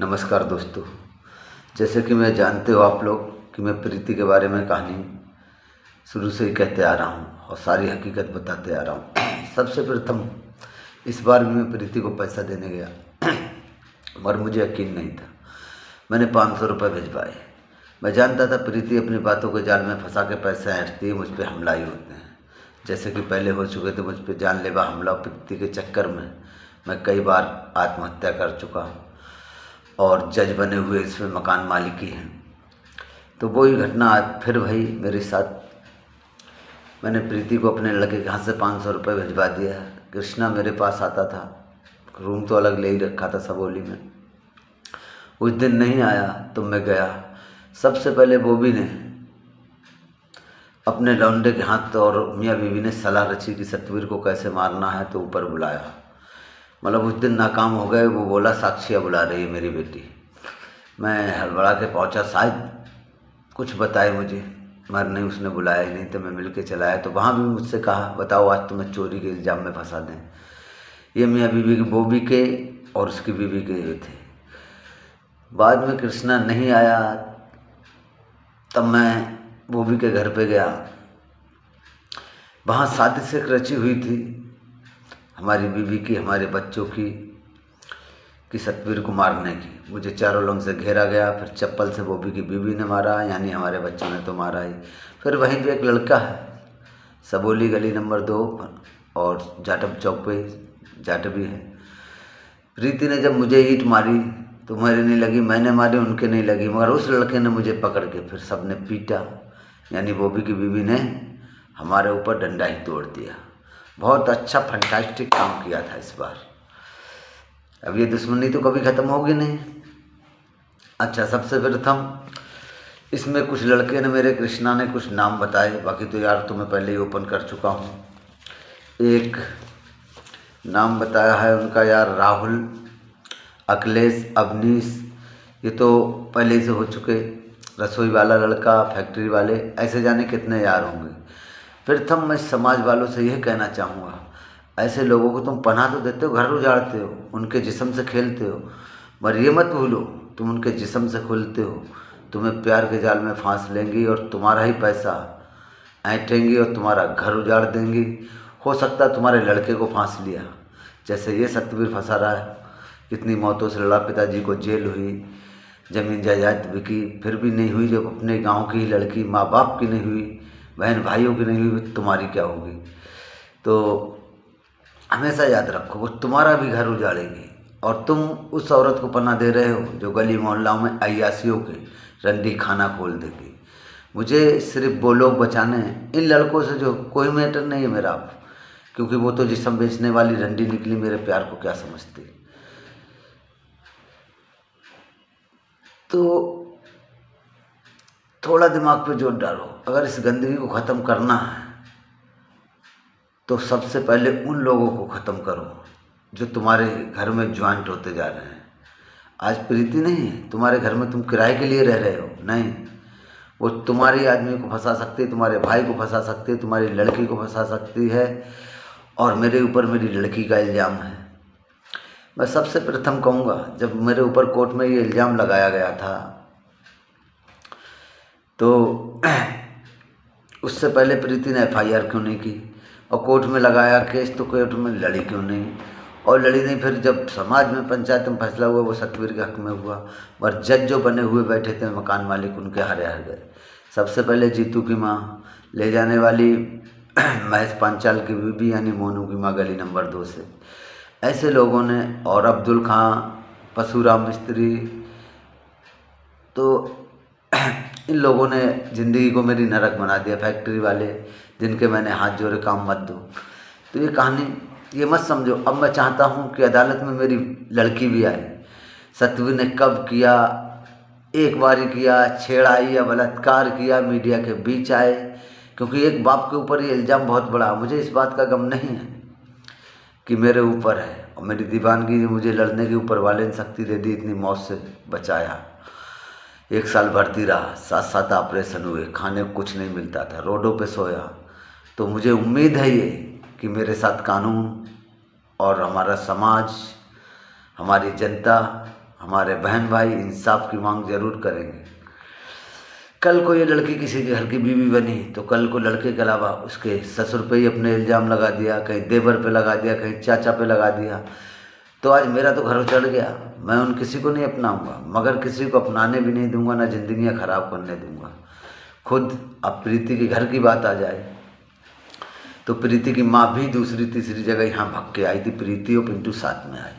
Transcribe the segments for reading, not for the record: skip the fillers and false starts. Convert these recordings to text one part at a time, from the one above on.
नमस्कार दोस्तों। जैसे कि मैं जानते हो आप लोग कि मैं प्रीति के बारे में कहानी शुरू से ही कहते आ रहा हूँ और सारी हकीकत बताते आ रहा हूँ। सबसे प्रथम इस बार भी मैं प्रीति को पैसा देने गया मगर मुझे यकीन नहीं था। मैंने 500 रुपये भिजवाए। मैं जानता था प्रीति अपनी बातों के जाल में फंसा के पैसे ऐंठती है, मुझ पर हमला ही होते हैं। जैसे कि पहले हो चुके थे मुझ पर जानलेवा हमला। प्रीति के चक्कर में मैं कई बार आत्महत्या कर चुका और जज बने हुए इसमें मकान मालिकी हैं। तो वही घटना आज फिर भाई मेरे साथ। मैंने प्रीति को अपने लड़के के हाथ से 500 रुपये भिजवा दिया। कृष्णा मेरे पास आता था, रूम तो अलग ले ही रखा था सबोली में। उस दिन नहीं आया तो मैं गया। सबसे पहले बॉबी ने अपने लौंडे के हाथ और मियाँ बीवी ने सलाह रची कि सतवीर को कैसे मारना है, तो ऊपर बुलाया। मतलब उस दिन नाकाम हो गए। वो बोला साक्षियाँ बुला रही है मेरी बेटी। मैं हड़बड़ा के पहुंचा, शायद कुछ बताए मुझे, मगर नहीं, उसने बुलाया ही नहीं। तो मैं मिल के चला आया। तो वहाँ भी मुझसे कहा बताओ आज तुम्हें चोरी के इल्ज़ाम में फंसा दें। ये मियाँ बीवी की बॉबी के और उसकी बीवी के थे। बाद में कृष्णा नहीं आया तब मैं बॉबी के घर पे गया। वहाँ साजिश रची हुई थी हमारी बीवी की, हमारे बच्चों की सतवीर को मारने की। मुझे चारों लोगों से घेरा गया। फिर चप्पल से बॉबी की बीवी ने मारा, यानी हमारे बच्चों ने तो मारा ही। फिर वहीं पे एक लड़का है, सबोली गली नंबर 2 और जाटव चौक पे जाटवी है। प्रीति ने जब मुझे ईंट मारी तो मेरे नहीं लगी, मैंने मारी उनके नहीं लगी, मगर उस लड़के ने मुझे पकड़ के फिर सबने पीटा। यानी बॉबी की बीवी ने हमारे ऊपर डंडा ही तोड़ दिया। बहुत अच्छा फंटास्टिक काम किया था इस बार। अब ये दुश्मनी तो कभी ख़त्म होगी नहीं। अच्छा, सबसे प्रथम इसमें कुछ लड़के ने, मेरे कृष्णा ने कुछ नाम बताए, बाकी तो यार तुम्हें पहले ही ओपन कर चुका हूँ। एक नाम बताया है उनका यार राहुल, अखिलेश, अवनीश। ये तो पहले ही से हो चुके। रसोई वाला लड़का, फैक्ट्री वाले, ऐसे जाने कितने यार होंगे। प्रथम मैं समाज वालों से यह कहना चाहूँगा, ऐसे लोगों को तुम पनाह तो देते हो, घर उजाड़ते हो, उनके जिस्म से खेलते हो, मगर ये मत भूलो तुम उनके जिस्म से खुलते हो। तुम्हें प्यार के जाल में फांस लेंगी और तुम्हारा ही पैसा ऐंठेंगी और तुम्हारा घर उजाड़ देंगी। हो सकता है तुम्हारे लड़के को फांस लिया, जैसे ये सतवीर फंसा रहा है। कितनी मौतों से लड़ा, पिताजी को जेल हुई, ज़मीन जायदाद बिकी, फिर भी नहीं हुई। जब अपने गाँव की ही लड़की, माँ बाप की नहीं हुई, बहन भाइयों की नहीं हुई, तुम्हारी क्या होगी। तो हमेशा याद रखो वो तुम्हारा भी घर उजाड़ेगी। और तुम उस औरत को पनाह दे रहे हो जो गली मोहल्लाओं में अय्यासियों के रंडी खाना खोल देगी। मुझे सिर्फ वो लोग बचाने हैं, इन लड़कों से जो कोई मैटर नहीं है मेरा, क्योंकि वो तो जिस्म बेचने वाली रंडी निकली, मेरे प्यार को क्या समझती। तो थोड़ा दिमाग पे जोर डालो। अगर इस गंदगी को ख़त्म करना है तो सबसे पहले उन लोगों को ख़त्म करो जो तुम्हारे घर में ज्वाइंट होते जा रहे हैं। आज प्रीति नहीं है तुम्हारे घर में, तुम किराए के लिए रह रहे हो, नहीं। वो तुम्हारी आदमी को फंसा सकती है, तुम्हारे भाई को फंसा सकती है, तुम्हारी लड़की को फंसा सकती है, और मेरे ऊपर मेरी लड़की का इल्ज़ाम है। मैं सबसे प्रथम कहूँगा, जब मेरे ऊपर कोर्ट में ये इल्ज़ाम लगाया गया था तो उससे पहले प्रीति ने FIR क्यों नहीं की, और कोर्ट में लगाया केस तो कोर्ट में लड़ी क्यों नहीं, और लड़ी नहीं। फिर जब समाज में पंचायत में फैसला हुआ वो सतवीर के हक में हुआ, पर जज जो बने हुए बैठे थे मकान मालिक, उनके हारे हार गए। सबसे पहले जीतू की माँ, ले जाने वाली महेश पांचाल की बीबी यानी मोनू की माँ गली नंबर 2 से, ऐसे लोगों ने, और अब्दुल खां, पशुराम मिस्त्री, तो इन लोगों ने ज़िंदगी को मेरी नरक बना दिया। फैक्ट्री वाले जिनके मैंने हाथ जोड़े, काम मत दो। तो ये कहानी ये मत समझो। अब मैं चाहता हूँ कि अदालत में मेरी लड़की भी आए। सतवीर ने कब किया, एक बार ही किया, छेड़ाई या बलात्कार किया, मीडिया के बीच आए, क्योंकि एक बाप के ऊपर ये इल्ज़ाम बहुत बड़ा। मुझे इस बात का गम नहीं है कि मेरे ऊपर है, और मेरी दीवानगी मुझे लड़ने के ऊपर वाले ने शक्ति दे दी, इतनी मौत से बचाया। 1 साल भर्ती रहा, 7 ऑपरेशन हुए, खाने को कुछ नहीं मिलता था, रोडों पे सोया। तो मुझे उम्मीद है ये कि मेरे साथ कानून और हमारा समाज, हमारी जनता, हमारे बहन भाई इंसाफ की मांग जरूर करेंगे। कल को ये लड़की किसी के घर की बीवी बनी तो कल को लड़के के अलावा उसके ससुर पे ही अपने इल्ज़ाम लगा दिया, कहीं देवर पे लगा दिया, कहीं चाचा पे लगा दिया, तो आज मेरा तो घर उजड़ गया। मैं उन किसी को नहीं अपनाऊंगा, मगर किसी को अपनाने भी नहीं दूंगा, ना जिंदगियां खराब करने दूंगा खुद। अब प्रीति के घर की बात आ जाए तो प्रीति की माँ भी दूसरी तीसरी जगह यहाँ भाग के आई थी, प्रीति और पिंटू साथ में आए।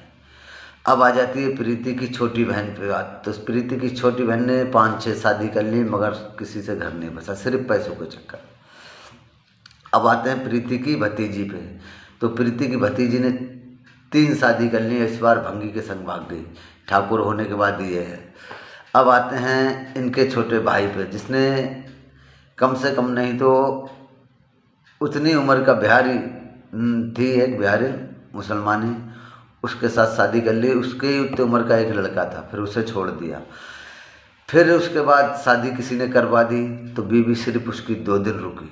अब आ जाती है प्रीति की छोटी बहन पे बात। तो प्रीति की छोटी बहन ने 5-6 शादी कर ली, मगर किसी से घर नहीं बसा, सिर्फ पैसों के चक्कर। अब आते हैं प्रीति की भतीजी पे। तो प्रीति की भतीजी ने 3 शादी कर ली, इस बार भंगी के संग भाग गई, ठाकुर होने के बाद ये है। अब आते हैं इनके छोटे भाई पे, जिसने कम से कम नहीं तो उतनी उम्र का बिहारी थी, एक बिहारी मुसलमानी, उसके साथ शादी कर ली। उसके ही उतनी उम्र का एक लड़का था, फिर उसे छोड़ दिया। फिर उसके बाद शादी किसी ने करवा दी तो बीवी सिर्फ उसकी 2 दिन रुकी।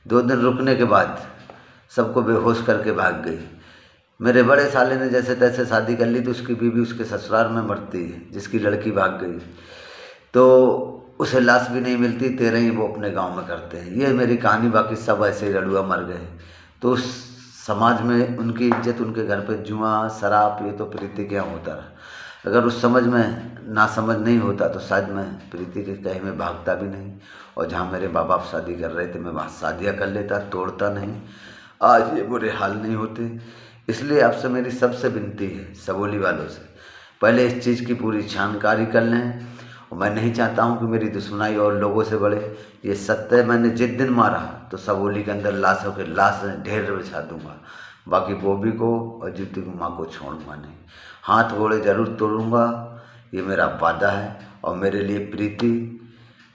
2 दिन रुकने के बाद सबको बेहोश करके भाग गई। मेरे बड़े साले ने जैसे तैसे शादी कर ली तो उसकी बीवी उसके ससुराल में मरती है, जिसकी लड़की भाग गई तो उसे लाश भी नहीं मिलती, 13 ही वो अपने गांव में करते हैं। ये मेरी कहानी, बाकी सब ऐसे ही लड़ुआ मर गए। तो उस समाज में उनकी इज्जत, उनके घर पे जुआ शराब ये तो प्रीति के यहाँ होता रहा। अगर उस समझ में ना समझ नहीं होता तो शायद मैं प्रीति के कहीं में भागता भी नहीं, और जहाँ मेरे माँ बाप शादी कर रहे थे मैं वहाँ शादियाँ कर लेता, तोड़ता नहीं, आज ये बुरे हाल नहीं होते। इसलिए आपसे मेरी सबसे विनती है, सबोली वालों से, पहले इस चीज़ की पूरी जानकारी कर लें। और मैं नहीं चाहता हूँ कि मेरी दुश्मनाई और लोगों से बढ़े। ये सत्य है, मैंने जिस दिन मारा तो सबोली के अंदर लाशों के लाश ढेर बिछा दूंगा, बाकी बॉबी को और ज्योति की माँ को छोड़ूंगा नहीं, हाथ घोड़े जरूर तोड़ूंगा, ये मेरा वादा है। और मेरे लिए प्रीति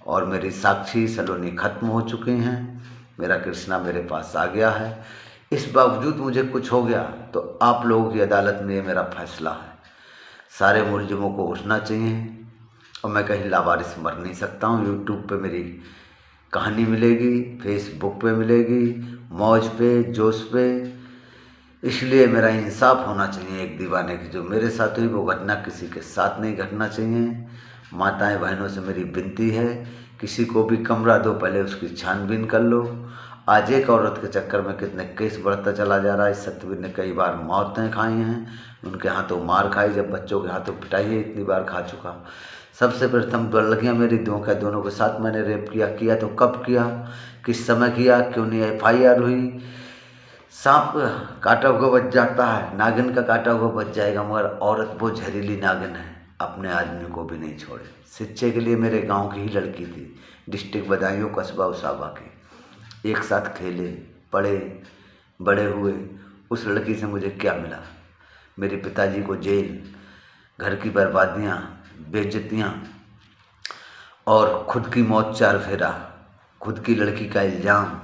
और मेरी साक्षी सलोनी खत्म हो चुकी हैं, मेरा कृष्णा मेरे पास आ गया है। इस बावजूद मुझे कुछ हो गया तो आप लोगों की अदालत में ये मेरा फैसला है, सारे मुलजिमों को उठना चाहिए और मैं कहीं लावारिस मर नहीं सकता हूँ। यूट्यूब पे मेरी कहानी मिलेगी, फेसबुक पे मिलेगी, मौज पे, जोश पे। इसलिए मेरा इंसाफ होना चाहिए एक दीवाने की, जो मेरे साथ हुई वो घटना किसी के साथ नहीं घटना चाहिए। माताएं बहनों से मेरी विनती है, किसी को भी कमरा दो, पहले उसकी छानबीन कर लो। आज एक औरत के चक्कर में कितने केस बढ़ता चला जा रहा है। इस सतवीर ने कई बार मौतें खाई हैं, उनके हाथों मार खाई, जब बच्चों के हाथों पिटाई है इतनी बार खा चुका। सबसे प्रथम लड़कियाँ मेरी दोनों के साथ मैंने रेप किया तो कब किया, किस समय किया, क्यों नहीं FIR हुई। सांप काटा हुआ बच जाता है, नागिन का काटा हुआ बच जाएगा, मगर औरत वो जहरीली नागिन है, अपने आदमी को भी नहीं छोड़े। शिक्षे के लिए मेरे गांव की ही लड़की थी, डिस्ट्रिक्ट बदायूं कस्बा उसाबा की, एक साथ खेले पढ़े बड़े हुए। उस लड़की से मुझे क्या मिला? मेरे पिताजी को जेल, घर की बर्बादियाँ, बेइज्जतियाँ और खुद की मौत 4 फेरा, खुद की लड़की का इल्ज़ाम,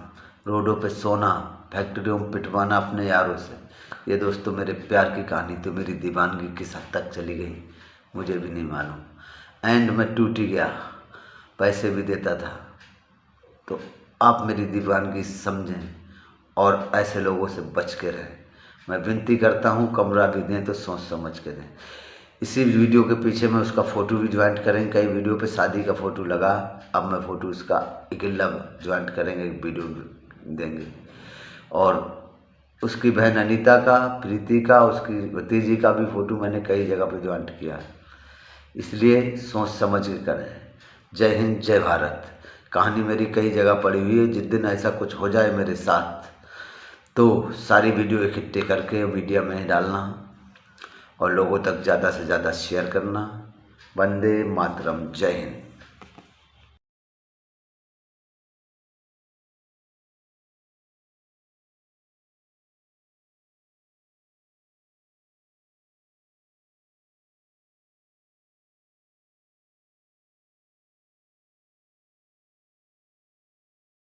रोडों पे सोना, फैक्ट्रियों में पिटवाना अपने यारों से। ये दोस्तों मेरे प्यार की कहानी तो मेरी दीवानगी किस हद तक चली गई मुझे भी नहीं मालूम। एंड में टूट ही गया, पैसे भी देता था। तो आप मेरी दीवानगी समझें और ऐसे लोगों से बच के रहें। मैं विनती करता हूँ, कमरा भी दें तो सोच समझ के दें। इसी वीडियो के पीछे में उसका फ़ोटो भी ज्वाइंट करेंगे, कई वीडियो पे शादी का फ़ोटो लगा, अब मैं फ़ोटो उसका इकल्ला ज्वाइंट करेंगे, एक वीडियो देंगे। और उसकी बहन अनीता का, प्रीति का, उसकी भतीजी का भी फ़ोटो मैंने कई जगह पे ज्वाइंट किया है। इसलिए सोच समझ के करें। जय हिंद, जय भारत। कहानी मेरी कई जगह पड़ी हुई है, जिस दिन ऐसा कुछ हो जाए मेरे साथ तो सारी वीडियो इकट्ठे करके मीडिया में डालना और लोगों तक ज़्यादा से ज़्यादा शेयर करना। वंदे मातरम, जय हिंद।